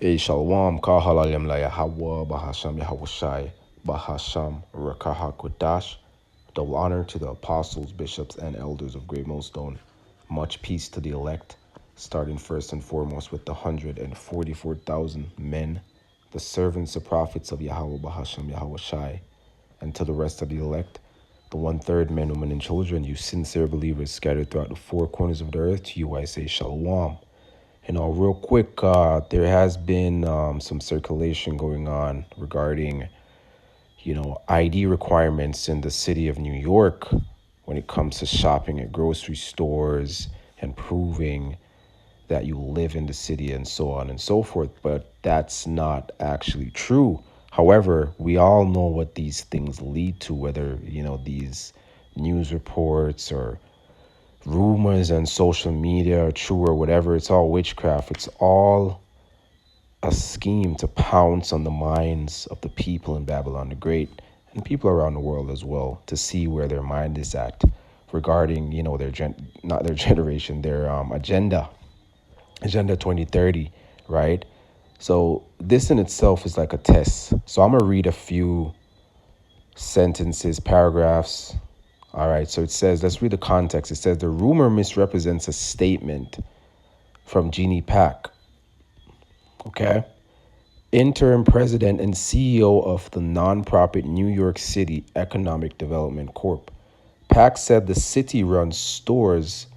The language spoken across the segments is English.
Shalom, Kahalalem la Yahweh, Bahasham Yahawashi, Bahasham Rakaha Kodash. Double honor to the apostles, bishops, and elders of Great Millstone. Much peace to the elect, starting first and foremost with the 144,000 men, the servants, the prophets of Yahweh, Bahasham Yahawashi, and to the rest of the elect, the one-third men, women, and children, you sincere believers scattered throughout the four corners of the earth, to you I say Shalom. Real quick, there has been some circulation going on regarding, ID requirements in the city of New York when it comes to shopping at grocery stores and proving that you live in the city and so on and so forth. But that's not actually true. However, we all know what these things lead to, whether, these news reports or rumors and social media are true or whatever. It's all witchcraft. It's all a scheme to pounce on the minds of the people in Babylon the Great and people around the world as well, to see where their mind is at regarding, not their generation, their agenda 2030, right? So this in itself is like a test. So I'm gonna read a few sentences, paragraphs. All right, so it says, let's read the context. It says, the rumor misrepresents a statement from Jeannie Pack, okay? Interim president and CEO of the nonprofit New York City Economic Development Corp. Pack said the city-run stores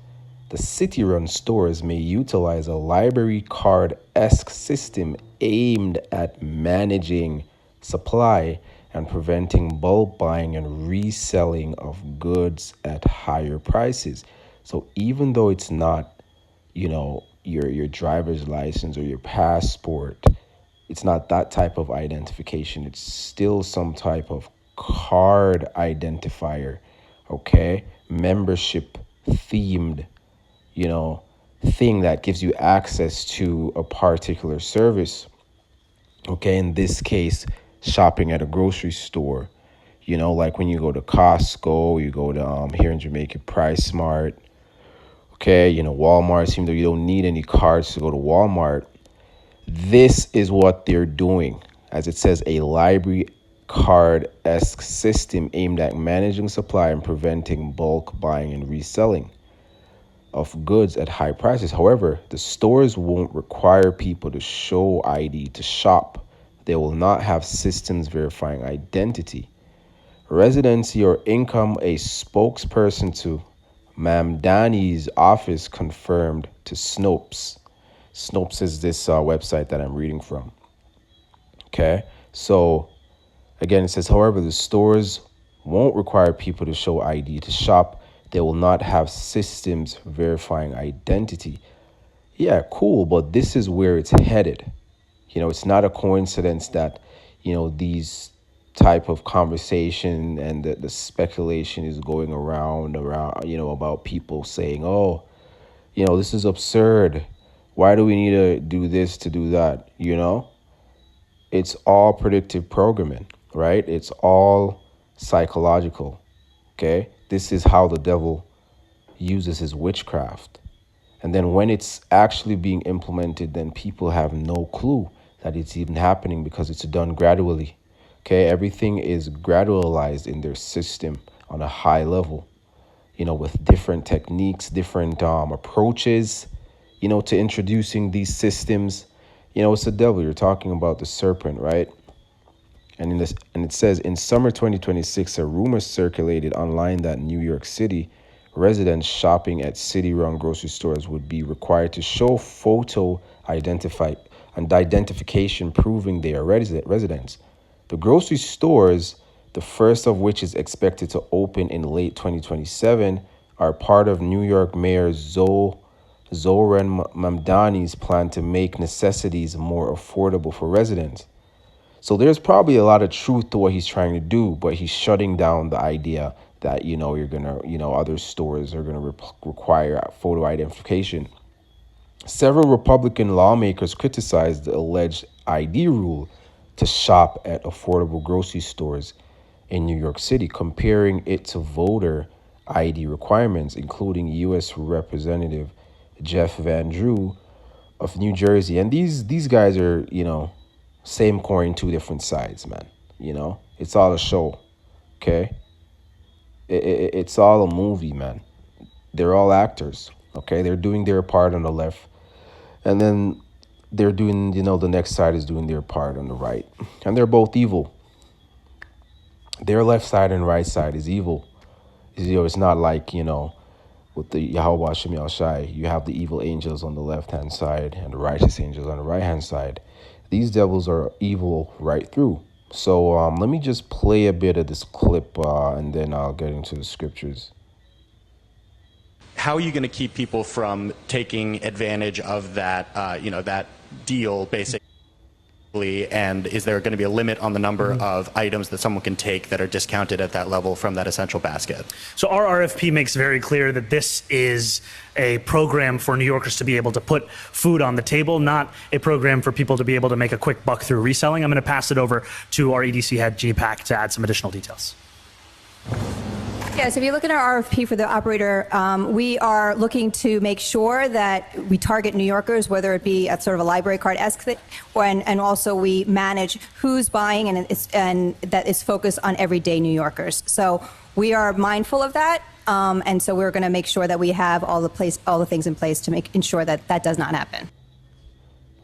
may utilize a library card-esque system aimed at managing supply and preventing bulk buying and reselling of goods at higher prices. So even though it's not, your driver's license or your passport, it's not that type of identification. It's still some type of card identifier, okay? Membership themed, thing that gives you access to a particular service. Okay, in this case, shopping at a grocery store, like when you go to Costco, you go to here in Jamaica, Price Smart, okay, Walmart, even though you don't need any cards to go to Walmart. This is what they're doing. As it says, a library card-esque system aimed at managing supply and preventing bulk buying and reselling of goods at high prices. However, the stores won't require people to show ID to shop. They will not have systems verifying identity, residency, or income. A spokesperson to Mamdani's office confirmed to Snopes. Snopes is this website that I'm reading from. Okay, so again, it says, however, the stores won't require people to show ID to shop. They will not have systems verifying identity. Yeah, cool, but this is where it's headed. It's not a coincidence that, these type of conversation and the speculation is going around, about people saying, oh, this is absurd. Why do we need to do this to do that? It's all predictive programming, right? It's all psychological. Okay, this is how the devil uses his witchcraft. And then when it's actually being implemented, then people have no clue that it's even happening because it's done gradually. Okay, everything is gradualized in their system on a high level, with different techniques, different approaches, to introducing these systems. It's the devil. You're talking about the serpent, right? And it says, in summer 2026, a rumor circulated online that New York City residents shopping at city-run grocery stores would be required to show photo identification proving they are residents. The grocery stores, the first of which is expected to open in late 2027, are part of New York Mayor Zohran Mamdani's plan to make necessities more affordable for residents. So there's probably a lot of truth to what he's trying to do, but he's shutting down the idea that, you're going to, other stores are going to require photo identification. Several Republican lawmakers criticized the alleged ID rule to shop at affordable grocery stores in New York City, comparing it to voter ID requirements, including U.S. Representative Jeff Van Drew of New Jersey. And these guys are, same coin, two different sides, man. It's all a show, okay? It's all a movie, man. They're all actors, okay? They're doing their part on the left, and then they're doing, the next side is doing their part on the right, and they're both evil. Their left side and right side is evil. It's not like, with the Yahweh Shem Shai, you have the evil angels on the left-hand side and the righteous angels on the right-hand side. These devils are evil right through. So let me just play a bit of this clip, and then I'll get into the scriptures. How are you going to keep people from taking advantage of that, that deal, basically? And is there going to be a limit on the number of items that someone can take that are discounted at that level from that essential basket? So our RFP makes very clear that this is a program for New Yorkers to be able to put food on the table, not a program for people to be able to make a quick buck through reselling. I'm going to pass it over to our EDC head, Jeannie Pak, to add some additional details. Yes, if you look at our RFP for the operator, we are looking to make sure that we target New Yorkers, whether it be at sort of a library card-esque thing, and also we manage who's buying, and that is focused on everyday New Yorkers. So we are mindful of that, and so we're going to make sure that we have all the things in place to ensure that that does not happen.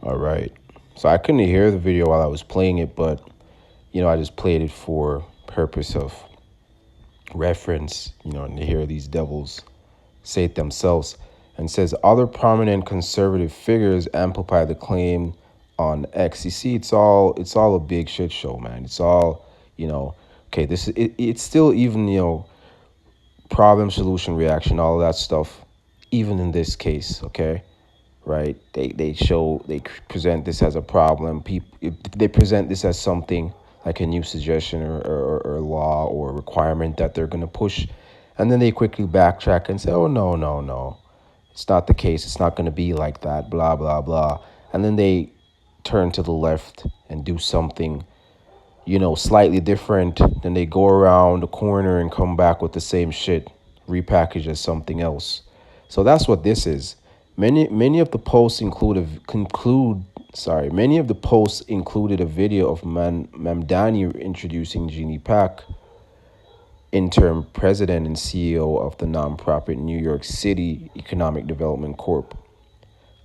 All right. So I couldn't hear the video while I was playing it, but I just played it for purpose of reference, and to hear these devils say it themselves. And says other prominent conservative figures amplify the claim on X. You see, it's all a big shit show, man. It's all, okay, this is it's still even, problem, solution, reaction, all of that stuff, even in this case, okay? Right? They present this as a problem. They present this as something like a new suggestion or law or requirement that they're going to push. And then they quickly backtrack and say, oh, no. It's not the case. It's not going to be like that, blah, blah, blah. And then they turn to the left and do something, slightly different. Then they go around the corner and come back with the same shit, repackaged as something else. So that's what this is. Many of the posts included a video of Mamdani introducing Jeannie Pak, interim president and CEO of the nonprofit New York City Economic Development Corp.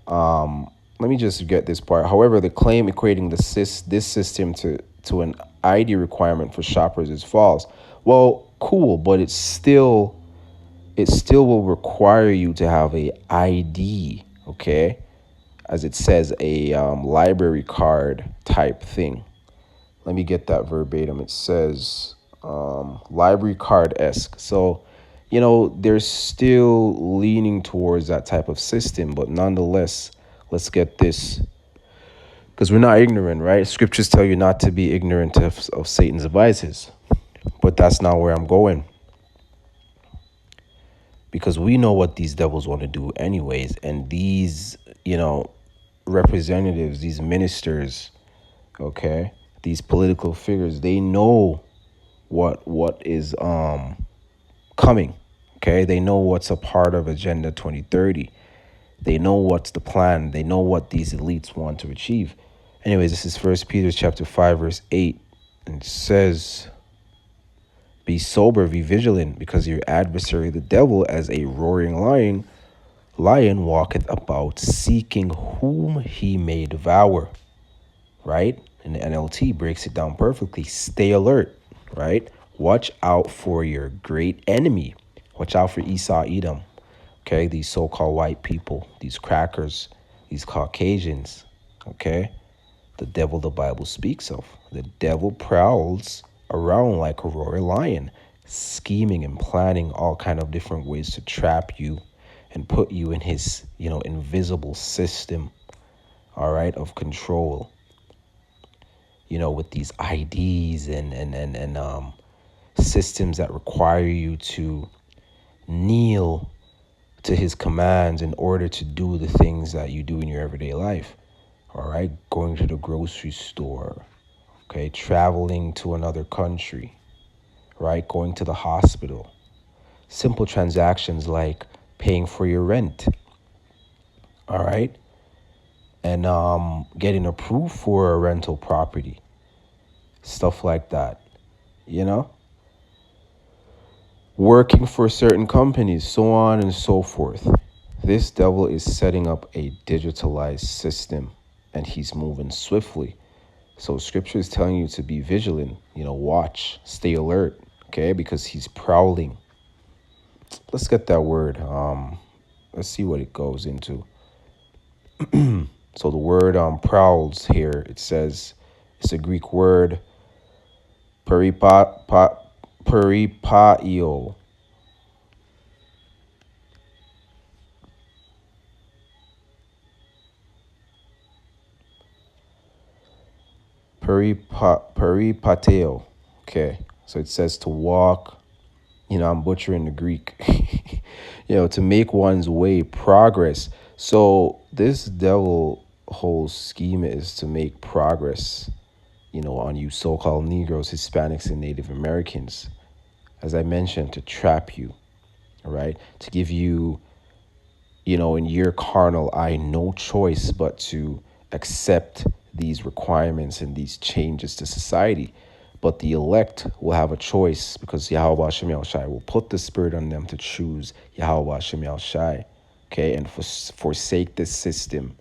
Let me just get this part. However, the claim equating this system to an ID requirement for shoppers is false. Well, cool, but it still will require you to have a ID, okay? As it says, a library card type thing. Let me get that verbatim. It says library card-esque. So, they're still leaning towards that type of system, but nonetheless, let's get this. Because we're not ignorant, right? Scriptures tell you not to be ignorant of Satan's devices. But that's not where I'm going. Because we know what these devils want to do anyways. And these, representatives, these ministers, okay, these political figures, they know what is coming, okay? They know what's a part of Agenda 2030. They know what's the plan. They know what these elites want to achieve. Anyways, this is 1 Peter chapter 5, verse 8. And it says, be sober, be vigilant, because your adversary, the devil, as a roaring lion walketh about, seeking whom he may devour. Right? And the NLT breaks it down perfectly. Stay alert, right? Watch out for your great enemy. Watch out for Esau, Edom. Okay, these so-called white people, these crackers, these Caucasians, okay? The devil the Bible speaks of. The devil prowls around like a roaring lion, scheming and planning all kind of different ways to trap you and put you in his, invisible system, all right, of control. With these IDs and systems that require you to kneel to his commands in order to do the things that you do in your everyday life. All right, going to the grocery store, okay, traveling to another country, right, going to the hospital. Simple transactions like paying for your rent. All right, and getting approved for a rental property, stuff like that, you know, working for certain companies, so on and so forth. This devil is setting up a digitalized system, and he's moving swiftly. So scripture is telling you to be vigilant, watch, stay alert, okay, because he's prowling. Let's get that word. Let's see what it goes into. So the word prowls here, it says it's a Greek word, peripaio. Peripateo. Okay, so it says to walk. I'm butchering the Greek. To make one's way, progress. So this devil whole scheme is to make progress, on you so-called Negroes, Hispanics, and Native Americans. As I mentioned, to trap you, all right? To give you, in your carnal eye, no choice but to accept these requirements and these changes to society. But the elect will have a choice because Yahweh Shem Shai will put the spirit on them to choose Yahweh Shem Shai, okay, and forsake this system,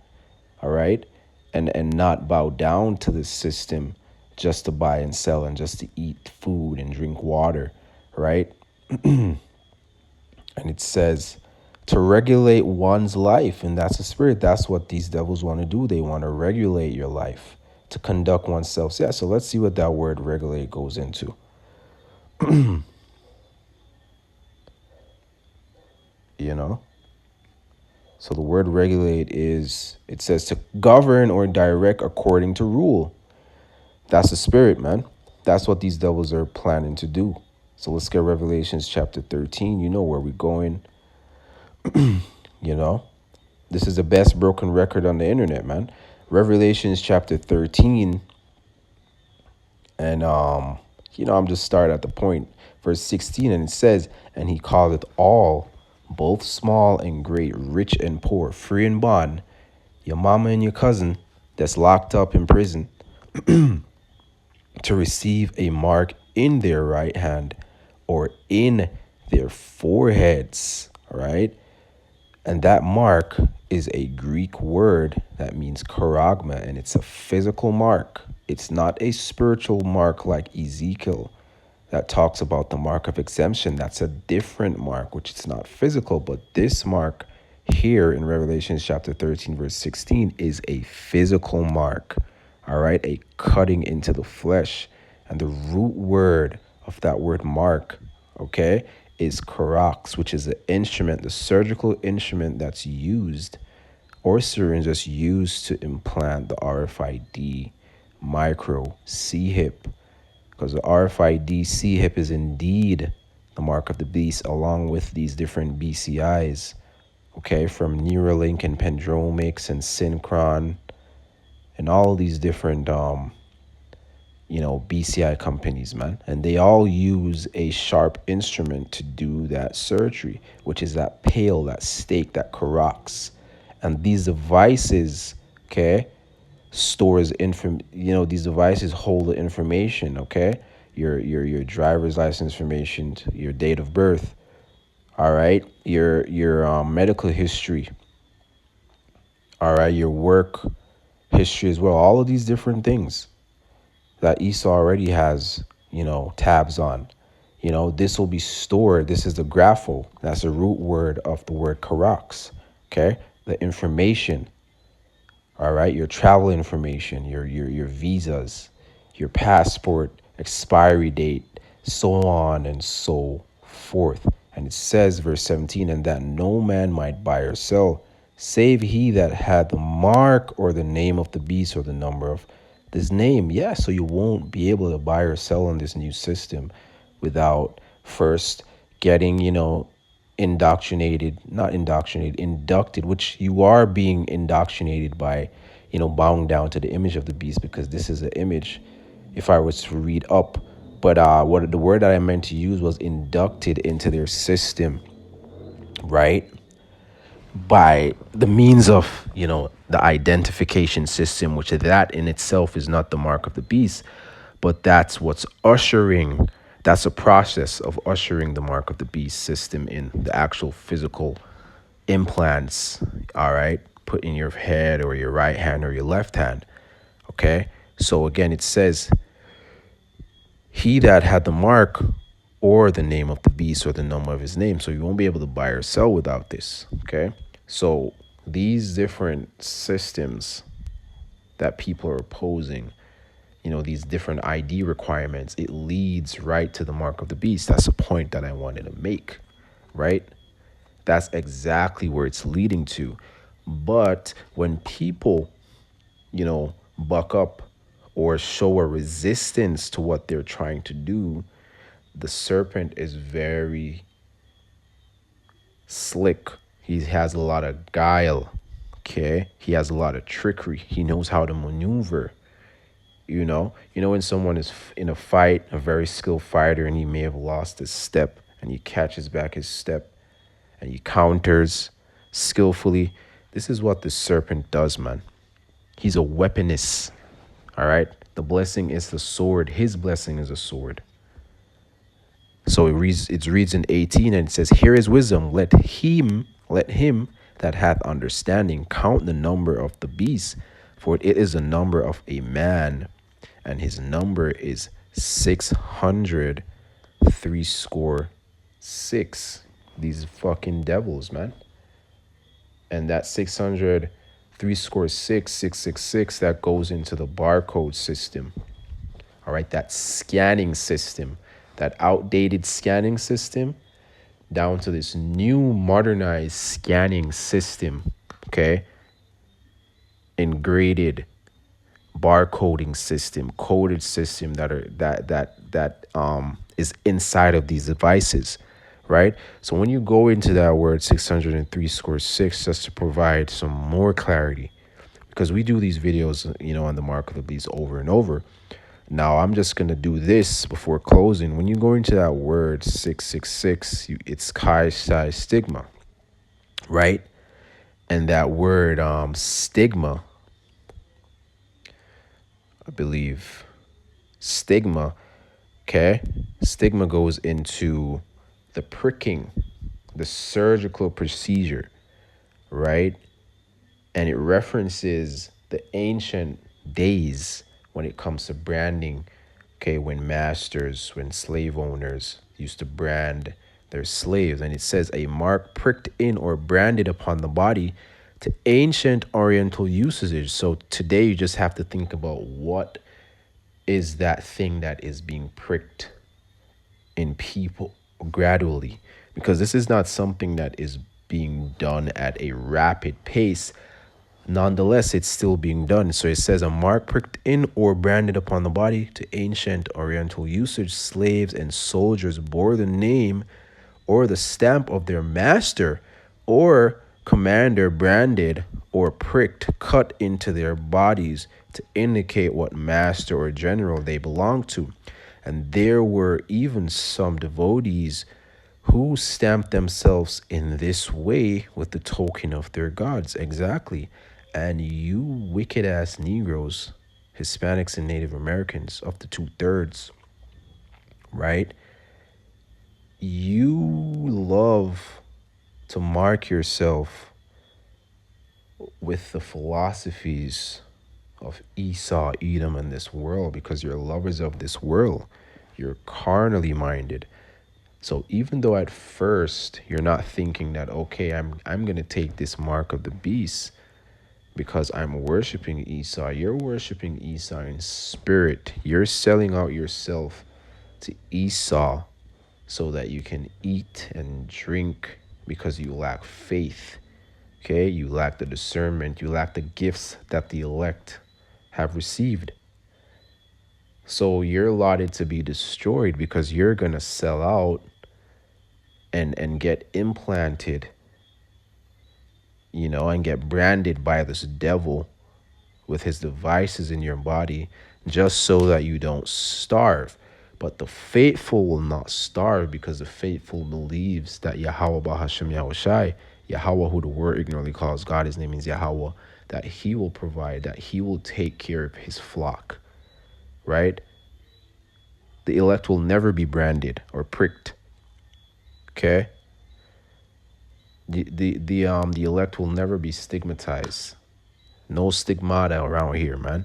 all right, and not bow down to this system just to buy and sell and just to eat food and drink water, right? And it says to regulate one's life, and that's the spirit. That's what these devils want to do. They want to regulate your life, to conduct oneself. Yeah, so let's see what that word regulate goes into. So the word regulate it says to govern or direct according to rule. That's the spirit, man. That's what these devils are planning to do. So let's get Revelations chapter 13. You know where we're going. This is the best broken record on the internet, man. Revelations chapter 13. And, I'm just starting at the point, verse 16. And it says, and he called it all, both small and great, rich and poor, free and bond, your mama and your cousin that's locked up in prison, to receive a mark in their right hand or in their foreheads, all right? And that mark is a Greek word that means charagma, and it's a physical mark. It's not a spiritual mark like Ezekiel that talks about the mark of exemption. That's a different mark, which is not physical. But this mark here in Revelation chapter 13, verse 16 is a physical mark, all right? A cutting into the flesh. And the root word of that word mark, okay, is karax, which is the instrument, the surgical instrument that's used, or syringe that's used to implant the RFID micro C-hip, because the RFID C-hip is indeed the mark of the beast, along with these different BCIs, okay, from Neuralink and Pendromics and Synchron and all these different BCI companies, man. And they all use a sharp instrument to do that surgery, which is that pail, that stake, that karax. And these devices, okay, these devices hold the information, okay? Your driver's license information, your date of birth, all right? Your medical history, all right? Your work history as well. All of these different things that Esau already has, tabs on. This will be stored. This is the grapho. That's the root word of the word karax, okay? The information, all right? Your travel information, your visas, your passport, expiry date, so on and so forth. And it says, verse 17, and that no man might buy or sell, save he that had the mark or the name of the beast or the number of this name. Yeah, so you won't be able to buy or sell in this new system without first getting, inducted, which you are being indoctrinated by, bowing down to the image of the beast, because this is an image, if I was to read up. But what the word that I meant to use was inducted into their system, right? by the means of, the identification system, which that in itself is not the mark of the beast, but that's a process of ushering the mark of the beast system in the actual physical implants, all right, put in your head or your right hand or your left hand. Okay, so again, it says, he that had the mark or the name of the beast or the number of his name. So you won't be able to buy or sell without this. Okay, so these different systems that people are opposing, these different ID requirements, it leads right to the mark of the beast. That's the point that I wanted to make, right? That's exactly where it's leading to. But when people, buck up or show a resistance to what they're trying to do, the serpent is very slick. He has a lot of guile. Okay. He has a lot of trickery. He knows how to maneuver. When someone is in a fight, a very skilled fighter, and he may have lost his step, and he catches back his step and he counters skillfully. This is what the serpent does, man. He's a weaponist. All right. The blessing is the sword. His blessing is a sword. So it reads in 18, and it says, here is wisdom. Let him that hath understanding count the number of the beast, for it is the number of a man, and his number is 600 threescore 6. These fucking devils, man. And that 600 threescore 6, that goes into the barcode system. All right, that scanning system, that outdated scanning system, down to this new modernized scanning system. Okay, ingraded barcoding system, coded system that is inside of these devices, right? So when you go into that word 603 6, just to provide some more clarity, because we do these videos, on the mark of the beast over and over. Now I'm just gonna do this before closing. When you go into that word 666, it's chi psi stigma, right? And that word stigma, I believe, stigma, okay? Stigma goes into the pricking, the surgical procedure, right? And it references the ancient days when it comes to branding, okay? When slave owners used to brand their slaves. And it says a mark pricked in or branded upon the body to ancient Oriental usages. So today you just have to think about what is that thing that is being pricked in people gradually, because this is not something that is being done at a rapid pace. Nonetheless, it's still being done. So it says a mark pricked in or branded upon the body to ancient Oriental usage. Slaves and soldiers bore the name or the stamp of their master or commander, branded or pricked, cut into their bodies to indicate what master or general they belonged to. And there were even some devotees who stamped themselves in this way with the token of their gods. Exactly. And you wicked ass Negroes, Hispanics and Native Americans of the 2/3, right? You love to mark yourself with the philosophies of Esau, Edom, and this world because you're lovers of this world. You're carnally minded. So even though at first you're not thinking that, okay, I'm going to take this mark of the beast because I'm worshiping Esau, you're worshiping Esau in spirit. You're selling out yourself to Esau so that you can eat and drink because you lack faith. Okay, you lack the discernment, you lack the gifts that the elect have received. So you're allotted to be destroyed because you're going to sell out and get implanted, and get branded by this devil with his devices in your body just so that you don't starve. But the faithful will not starve because the faithful believes that Yahweh Bahashem Yahushai Yahweh, who the word ignorantly calls God, his name is Yahweh, that he will provide, that he will take care of his flock, right? The elect will never be branded or pricked. Okay? The elect will never be stigmatized. No stigmata around here, man.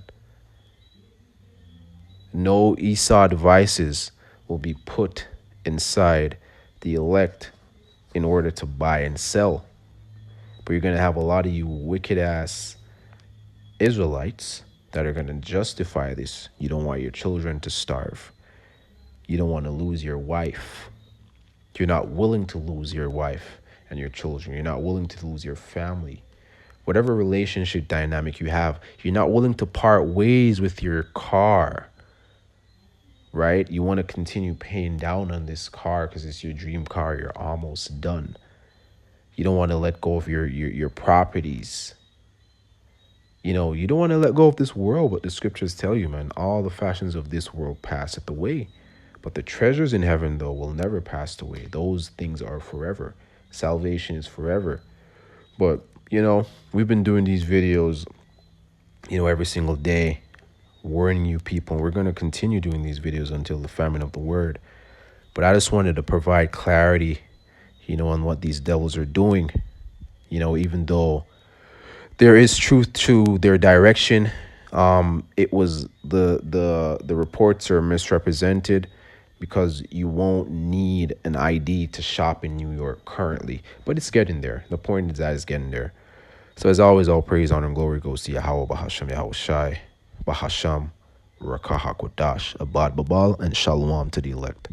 No Esau devices will be put inside the elect in order to buy and sell. But you're going to have a lot of you wicked ass Israelites that are going to justify this. You don't want your children to starve. You don't want to lose your wife. You're not willing to lose your wife and your children. You're not willing to lose your family. Whatever relationship dynamic you have, you're not willing to part ways with your car, right? You want to continue paying down on this car because it's your dream car. You're almost done. You don't want to let go of your properties. You know, you don't want to let go of this world, but the scriptures tell you, man, all the fashions of this world passeth away. But the treasures in heaven, though, will never pass away. Those things are forever. Salvation is forever. But, you know, we've been doing these videos, you know, every single day, warning you people. And we're going to continue doing these videos until the famine of the word. But I just wanted to provide clarity, you know, on what these devils are doing. You know, even though there is truth to their direction, it was the reports are misrepresented, because you won't need an ID to shop in New York currently. But it's getting there. The point is that it's getting there. So as always, all praise, honor, and glory goes to Yahweh, Bahasham, Yahweh Shai, Bahasham, Rakahakwadash, Abad Babal, and Shalom to the elect.